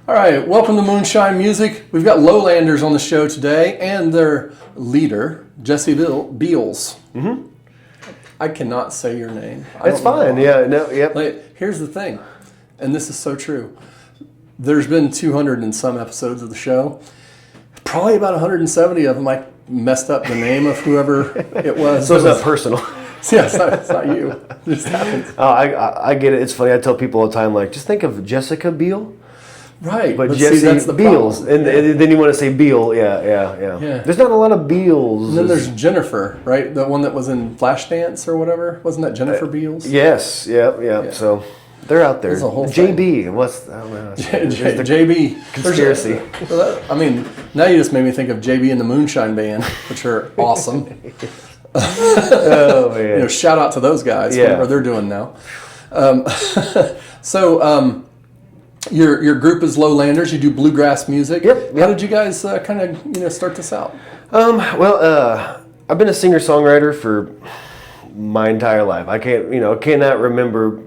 All right, welcome to Moonshine Music. We've got Lowlanders on the show today and their leader, Jesse Beals. Mm-hmm. I cannot say your name. It's fine. Yeah. No. Yep. Like, here's the thing, and this is so true. There's been 200 and some episodes of the show. Probably about 170 of them I messed up the name of whoever it was. So it's not personal. Yeah, it's not you. It just happens. Oh, I get it. It's funny. I tell people all the time, like, just think of Jessica Biel. Right. But Jesse, see, that's the Beals. And then you want to say Beal. Yeah. There's not a lot of Beals. And then there's Jennifer, right? The one that was in Flashdance or whatever. Wasn't that Jennifer Beals? Yes. Yeah. So they're out there. There's a whole JB. What's I don't know. JB. Conspiracy. I mean, now you just made me think of JB and the Moonshine Band, which are awesome. Oh, man. Shout out to those guys, whatever they're doing now. Your group is Lowlanders. You do bluegrass music. Yep. How did you guys kind of start this out? I've been a singer-songwriter for my entire life. I cannot remember,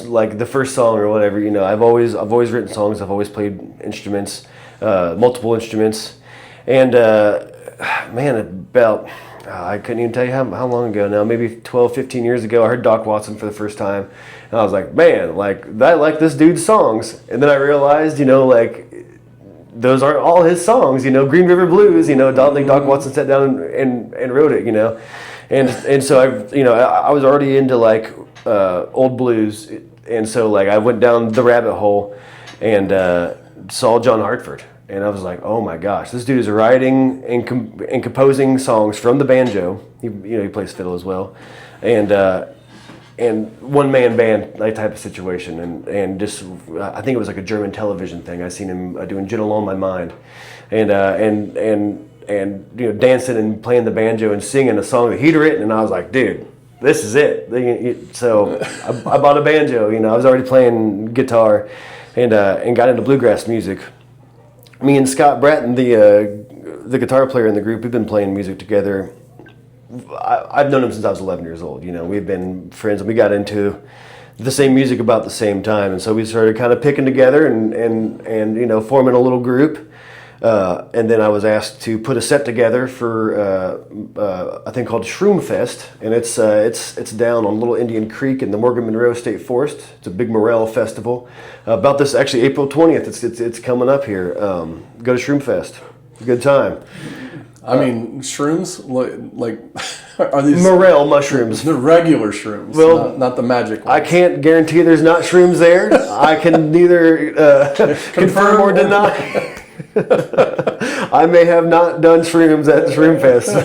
like the first song or whatever. I've always written songs. I've always played instruments, multiple instruments, and I couldn't even tell you how long ago now, maybe 12, 15 years ago, I heard Doc Watson for the first time. And I was like, man, like, I like this dude's songs. And then I realized, those aren't all his songs, Green River Blues, I don't think Doc Watson sat down and wrote it, And so I was already into like old blues. And so like I went down the rabbit hole and saw John Hartford. And I was like, oh my gosh, this dude is writing and composing songs from the banjo. He plays fiddle as well, and one man band like type of situation. And just I think it was like a German television thing. I seen him doing "Gentle on My Mind," and dancing and playing the banjo and singing a song that he'd written. And I was like, dude, this is it. So I bought a banjo. I was already playing guitar, and got into bluegrass music. Me and Scott Bratton, the guitar player in the group, we've been playing music together. I've known him since I was 11 years old. We've been friends, and we got into the same music about the same time. And so we started kind of picking together and forming a little group. And then I was asked to put a set together for a thing called Shroom Fest, and it's down on Little Indian Creek in the Morgan Monroe State Forest. It's a big morel festival. About this, actually, April 20th. It's coming up here. Go to Shroom Fest. Good time. I mean, shrooms, like are these morel mushrooms? The regular shrooms, well, not the magic ones. I can't guarantee there's not shrooms there. I can neither confirm or deny. I may have not done shrooms at Shroom Fest.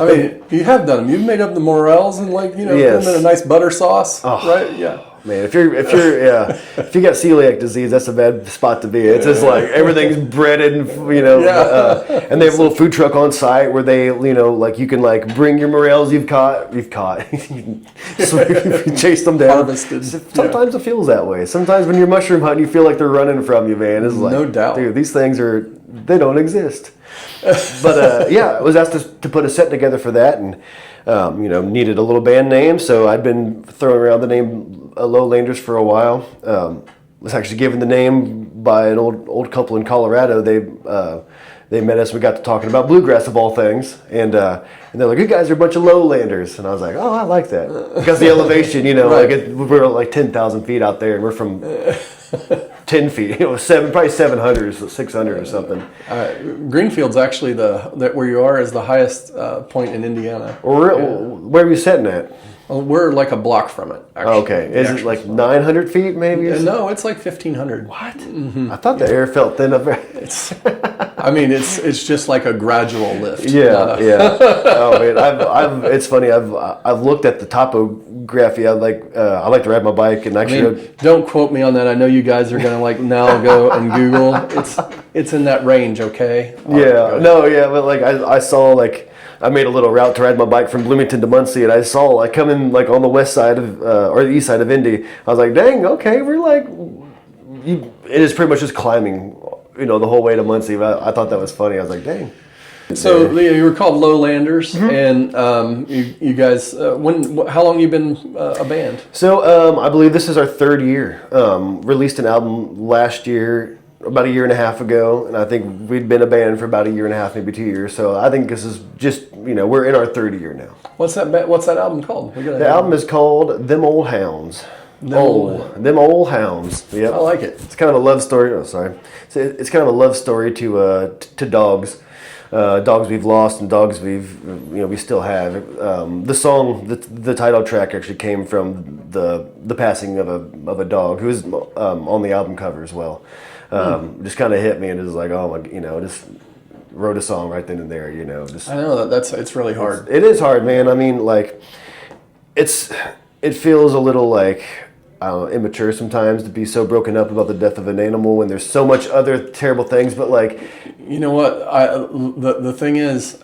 I mean, you have done them. You've made up the morels and put them in a nice butter sauce, right? Yeah. Man, if you got celiac disease, that's a bad spot to be. It's just like everything's breaded, and and they have a little food truck on site where they, like you can like bring your morels you've caught, so you chase them down. Harvested. Sometimes it feels that way. Sometimes when you're mushroom hunting, you feel like they're running from you, man. It's like, no doubt, dude, these things they don't exist. But I was asked to put a set together for that, and needed a little band name, so I'd been throwing around the name Lowlanders for a while. Was actually given the name by an old couple in Colorado. They met us. We got to talking about bluegrass of all things, and they're like, "You guys are a bunch of Lowlanders," and I was like, "Oh, I like that," because the elevation, right. we're like 10,000 feet out there, and we're from 10 feet, probably 700, 600 or something. Greenfield's actually where you are is the highest point in Indiana. Where are you sitting at? We're like a block from it. Actually. Okay, is it like 900 feet maybe? No, it's like 1,500. What? Mm-hmm. I thought the air felt thin up there. It's just like a gradual lift. Yeah. Oh man, it's funny. I've looked at the topography. I like to ride my bike, and actually, don't quote me on that. I know you guys are gonna now go and Google. It's in that range, okay? But I saw I made a little route to ride my bike from Bloomington to Muncie, and I saw coming on the west side of or the east side of Indy. I was like, dang, okay, we're it is pretty much just climbing, the whole way to Muncie. I thought that was funny. I was like, dang. So you were called Lowlanders, mm-hmm. And you guys, how long you been a band? So I believe this is our third year. Released an album last year. about a year and a half ago, and I think we'd been a band for about a year and a half, maybe 2 years. So I think this is just, we're in our third year now. What's that album called? The album is called Them Old Hounds. Them Old Hounds. Yep. I like it. It's kind of a love story. Oh, sorry. It's kind of a love story to dogs. Dogs we've lost and dogs we still have. The song, the title track actually came from the passing of a dog who was on the album cover as well. Just kind of hit me and it was like, oh my, just wrote a song right then and there. Just I know it's really hard. It is hard, man. I mean, like it feels a little like immature sometimes to be so broken up about the death of an animal when there's so much other terrible things, but like, you know what, the thing is,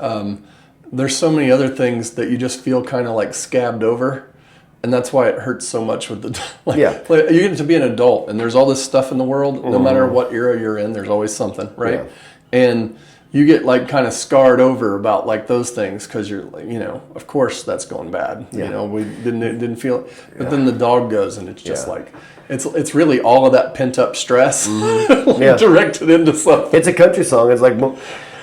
there's so many other things that you just feel kind of like scabbed over, and that's why it hurts so much with the like you get to be an adult and there's all this stuff in the world. No matter what era you're in, there's always something, right? And you get like kind of scarred over about like those things because you're like, of course that's going bad. We didn't feel it, but then the dog goes and it's just like it's really all of that pent up stress directed into something. It's a country song. It's like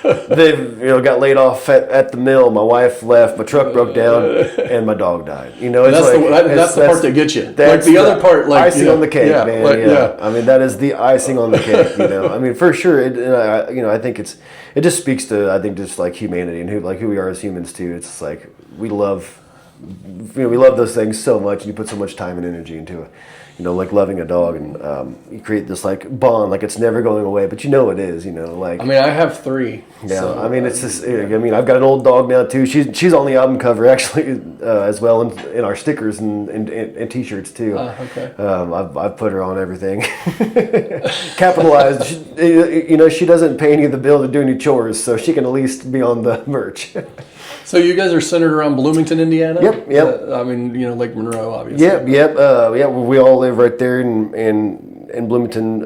they've got laid off at the mill. My wife left. My truck broke down, and my dog died. That's the part that gets you. Like the other part, like icing on the cake, man. I mean, that is the icing on the cake. I mean, for sure. I think it just speaks to just like humanity and who we are as humans too. It's like we love those things so much, and you put so much time and energy into it. Like loving a dog, and you create this like bond, like it's never going away, but it is, like. I mean, I have 3. Yeah, so, I mean, it's just. I mean, I've got an old dog now too. She's on the album cover actually, as well, in our stickers and T-shirts too. Okay. I've put her on everything, capitalized. She doesn't pay any of the bill to do any chores, so she can at least be on the merch. So you guys are centered around Bloomington, Indiana? Yep. I mean, Lake Monroe, obviously. Yep. We all live right there in Bloomington.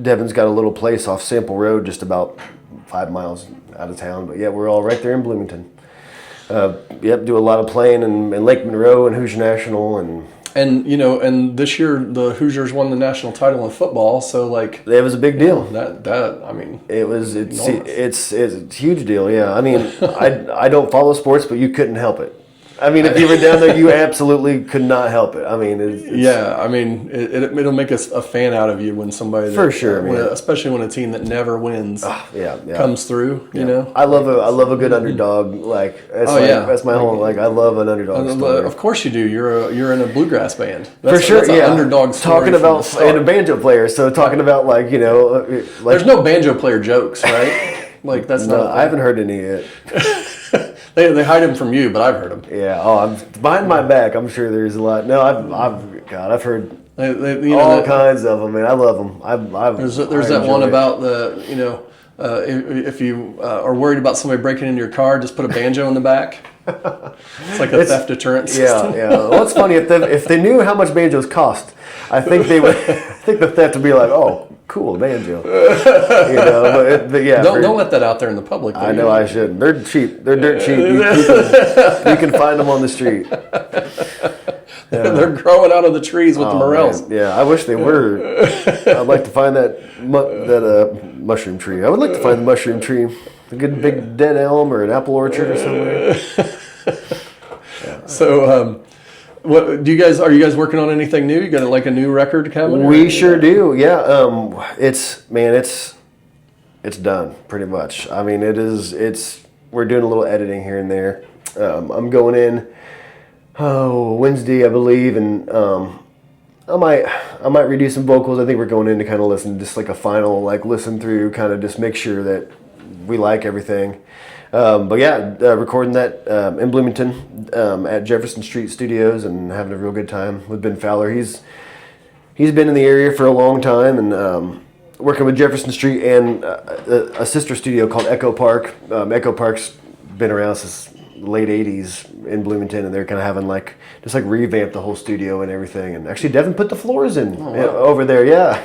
Devon's got a little place off Sample Road, just about 5 miles out of town. But we're all right there in Bloomington. Do a lot of playing in Lake Monroe and Hoosier National and this year the Hoosiers won the national title in football, so like it was a big deal. That I mean, it's a huge deal. Yeah, I mean, I don't follow sports, but you couldn't help it. I mean, if you were down there, you absolutely could not help it. I mean, it'll make us a fan out of you when somebody for sure, man. Especially when a team that never wins comes through. I love a good underdog. Like that's my whole like. I love an underdog story. Of course you do. You're in a bluegrass band. For sure, that's an underdog story. Talking about and a banjo player. So talking about like there's no banjo player jokes, right? Like that's not. I haven't heard any yet. They hide them from you, but I've heard them. Yeah. Oh, I'm behind my back. I'm sure there's a lot. No, I've heard all kinds of them, and I love them. There's that one about the if you are worried about somebody breaking into your car, just put a banjo in the back. It's like a theft deterrent system. Yeah. Well, it's funny if they knew how much banjos cost, I think they would. I think the theft would be like, oh. Cool banjo, but yeah. Don't let that out there in the public. I know I shouldn't. They're cheap. They're dirt cheap. You can find them on the street. They're growing out of the trees with the morels. Man. Yeah, I wish they were. I'd like to find that mushroom tree. I would like to find the mushroom tree, a good big dead elm or an apple orchard or somewhere. So. What are you guys working on anything new? You got like a new record coming? We sure do. Yeah. It's done pretty much. I mean, we're doing a little editing here and there. I'm going in Wednesday, I believe, and I might redo some vocals. I think we're going in to kind of listen, just like a final listen through, kind of just make sure that we like everything. Recording that in Bloomington at Jefferson Street Studios and having a real good time with Ben Fowler. He's been in the area for a long time and working with Jefferson Street and a sister studio called Echo Park. Echo Park's been around since the late 80s in Bloomington, and they're kind of having revamp the whole studio and everything. And actually, Devin put the floors in over there. Yeah,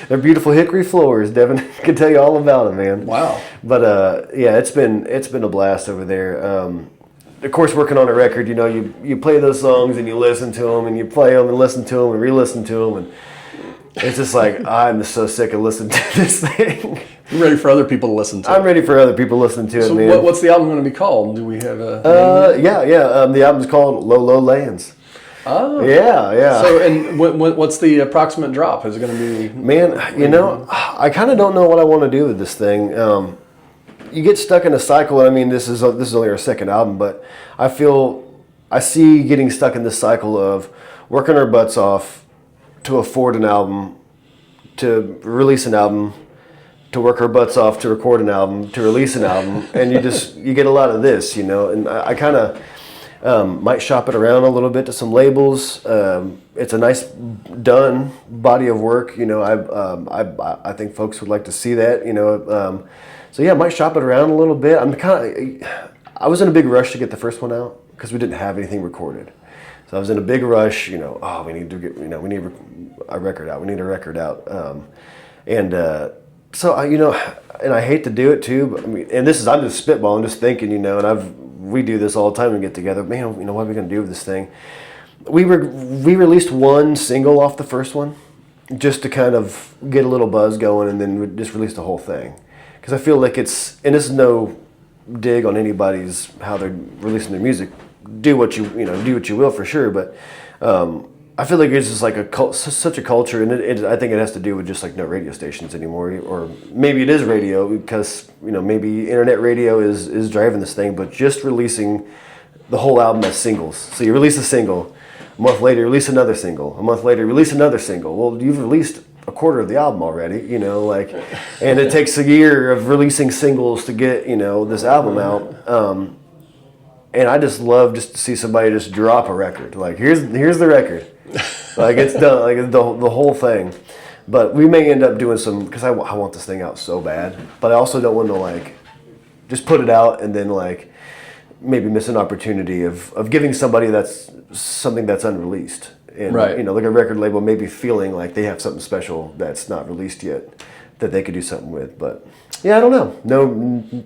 they're beautiful hickory floors. Devin can tell you all about them, man. Wow. But it's been a blast over there. Of course, working on a record, you play those songs and you listen to them and you play them and listen to them and re-listen to them, and It's just like, I'm so sick of listening to this thing. You're ready for other people to listen to it. I'm ready for other people to listen to it, so man. What's the album going to be called? Do we have a Yeah. The album's called Low Lands. Oh. Yeah. So, and what's the approximate drop? Is it going to be... Man, I kind of don't know what I want to do with this thing. You get stuck in a cycle. I mean, this is only our second album, but I see getting stuck in this cycle of working our butts off to afford an album, to release an album, to work our butts off to record an album, to release an album, and you get a lot of this, and I kind of might shop it around a little bit to some labels. It's a nice done body of work, I think folks would like to see that, so yeah, I might shop it around a little bit. I was in a big rush to get the first one out because we didn't have anything recorded. So I was in a big rush, we need to get, we need a record out. We need a record out. So and I hate to do it too, but I'm just spitballing, just thinking, and we do this all the time and get together. Man, what are we going to do with this thing? We released one single off the first one just to kind of get a little buzz going, and then we just released the whole thing. Because I feel like and this is no dig on anybody's how they're releasing their music. Do what you will for sure, but I feel like it's just like such a culture, and I think it has to do with just like no radio stations anymore, or maybe it is radio because maybe internet radio is driving this thing, but just releasing the whole album as singles. So you release a single, a month later you release another single, a month later you release another single. Well, you've released a quarter of the album already, and it takes a year of releasing singles to get this album out. And I just love just to see somebody just drop a record. Like, here's the record. Like, it's done. Like, the whole thing. But we may end up doing some, because I want this thing out so bad. But I also don't want to, just put it out and then, maybe miss an opportunity of giving somebody something that's unreleased. And, right. Like a record label maybe feeling like they have something special that's not released yet that they could do something with. But, yeah, I don't know.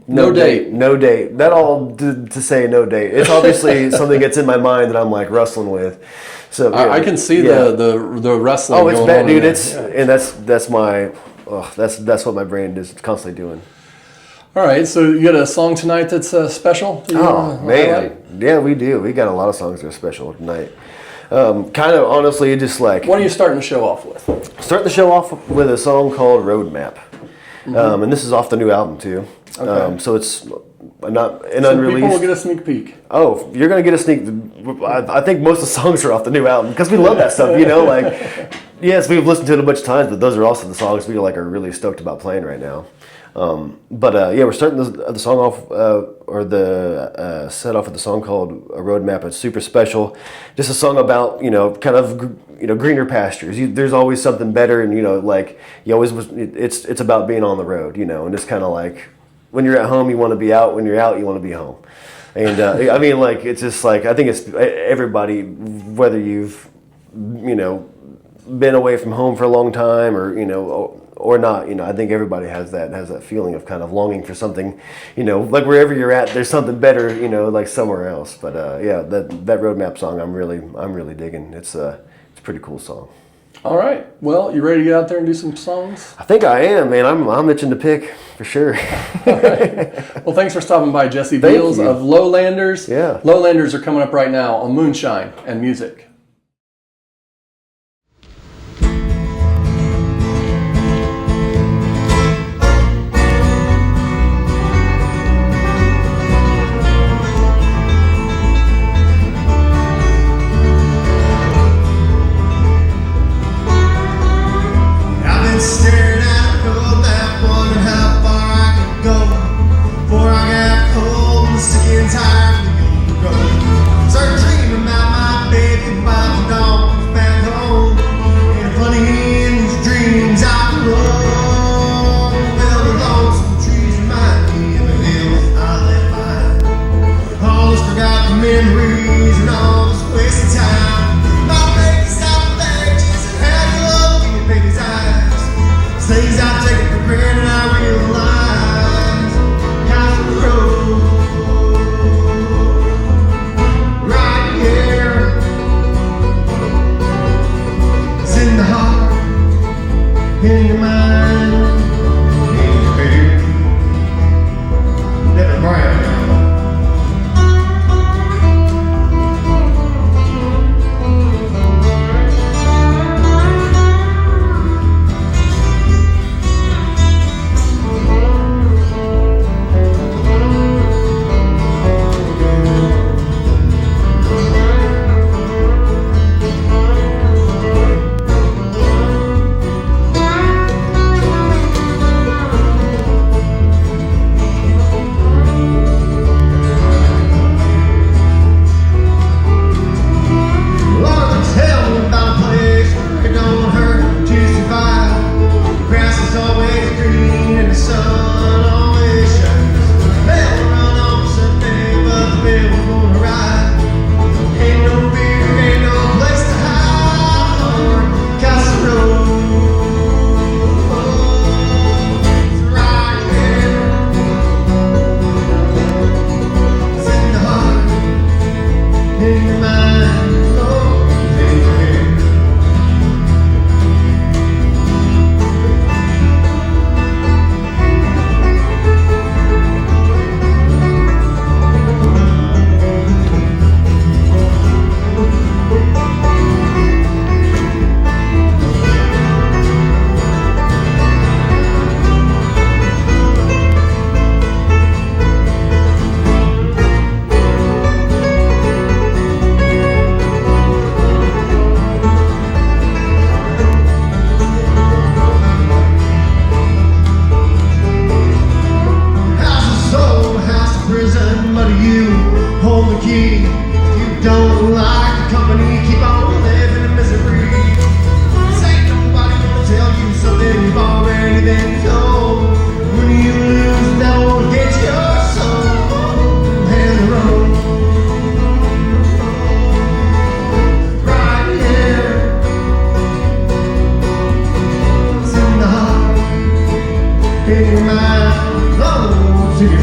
No date. No date. That all to say no date. It's obviously something that's in my mind that I'm wrestling with. So I can see the wrestling. Oh, it's going bad, on dude. And that's what my brain is constantly doing. All right, so you got a song tonight that's special? Oh man, yeah, we do. We got a lot of songs that are special tonight. Kind of honestly, just like. What are you starting the show off with? Start the show off with a song called Roadmap. Mm-hmm. And this is off the new album too. Okay. So it's not an unreleased. People will get a sneak peek. Oh, you're gonna get a sneak. I think most of the songs are off the new album because we love that stuff. Yes, we've listened to it a bunch of times, but those are also the songs we are really stoked about playing right now. We're starting the song off, or the set off with the song called "A Roadmap." It's super special. Just a song about kind of greener pastures. There's always something better, and you always. It's about being on the road, and it's kind of like when you're at home, you want to be out. When you're out, you want to be home. And it's just I think it's everybody, whether you've been away from home for a long time or not, I think everybody has that feeling of kind of longing for something, like wherever you're at, there's something better, like somewhere else. But that Roadmap song, I'm really digging. It's a pretty cool song. All right. Well, you ready to get out there and do some songs? I think I am, man. I'm itching to pick for sure. All right. Well, thanks for stopping by, Jesse Beals of Lowlanders. Yeah. Lowlanders are coming up right now on Moonshine and Music. Staring at a roadmap, wondering how far I could go before I got cold and sick and tired of the old road. Started dreaming about my baby.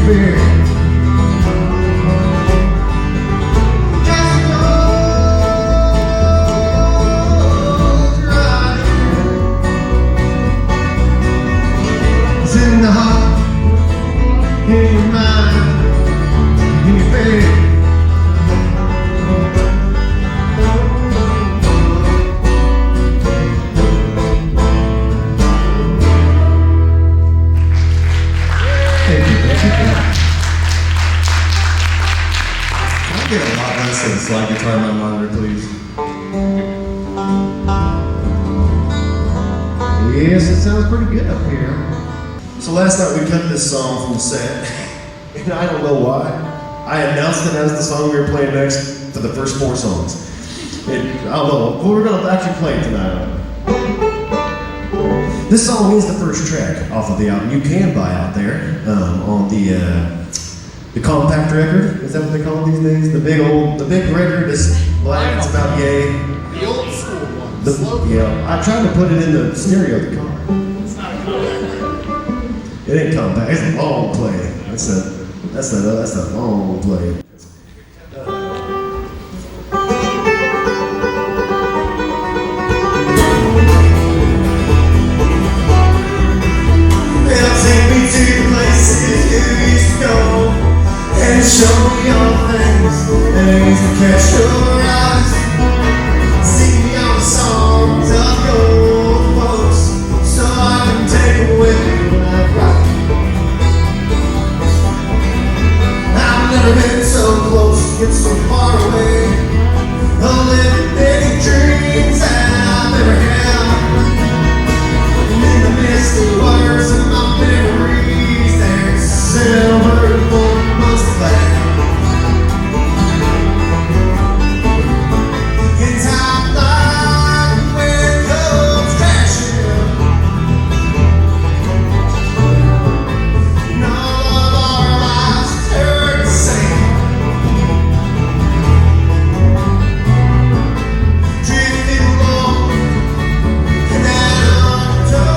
fear. In the heart, in your mind, in your faith. Thank you. Can I get a lot less of the slide guitar on my monitor, please? Yes, it sounds pretty good up here. So last night we cut this song from the set, and I don't know why. I announced it as the song we were playing next for the first 4 songs. I don't know, we're gonna actually play it tonight. This song is the first track off of the album. You can buy out there on the compact record. Is that what they call it these days? The big record that's black, it's about yay. The old school one. Yeah, I tried to put it in the stereo of the car. It's not a compact. It ain't compact. It's a long play. That's a long play. They'll take me to the places you used to go and show me all the things that I used to catch your eyes. Sing me all the songs of your folks so I can take away when I write. I've never been so close, yet so far away. The living big dreams that I've never had. And in the misty waters of my memories, there's silver for most glad. In time like when it comes crashing, and all of our lives turn the same. Drifting along in that undertow.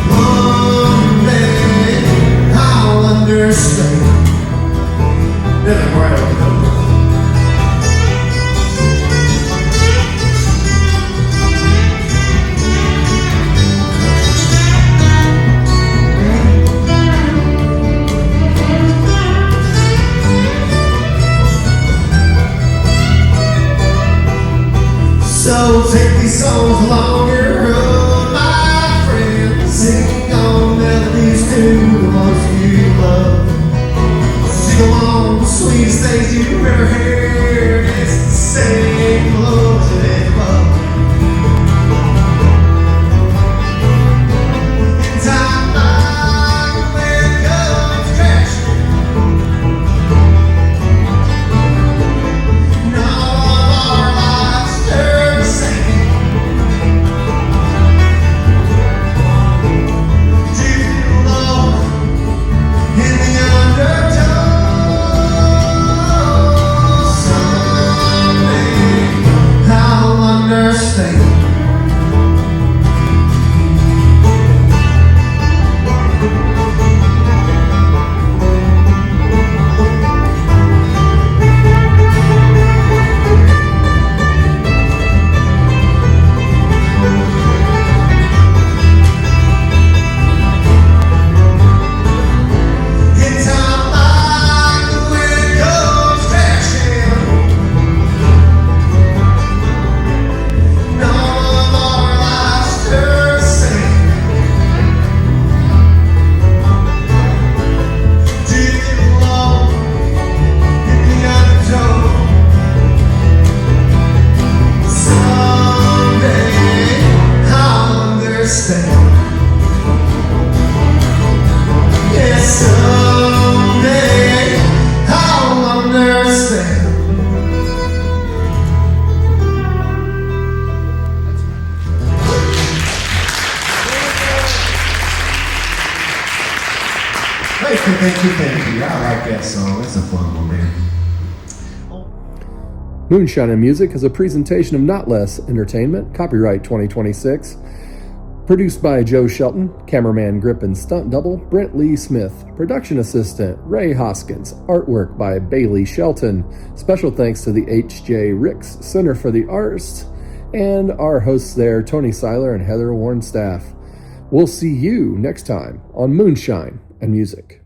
One day I'll understand. Never quite overcome. So take these songs along your road, my friend. Sing on melodies to the ones you love. Sing along the sweetest things you've ever heard. It's the same clothes that they love. In time like when it comes crashing, and all of our lives turn the same. Drifting along in the undertow. Someday I'll understand. In time like when it comes crashing, and all of our lives turn the same. Drifting along in the undertow. Someday I'll understand. Yes, someday I'll understand. Thank you. I like that song. That's a fun one, man. Moonshine Music is a presentation of Notlehs Entertainment, copyright 2026. Produced by Joe Shelton, cameraman grip and stunt double Brent Lee Smith, production assistant Ray Hoskins, artwork by Bailey Shelton. Special thanks to the H.J. Ricks Center for the Arts and our hosts there, Tony Seiler and Heather Warnstaff. We'll see you next time on Moonshine and Music.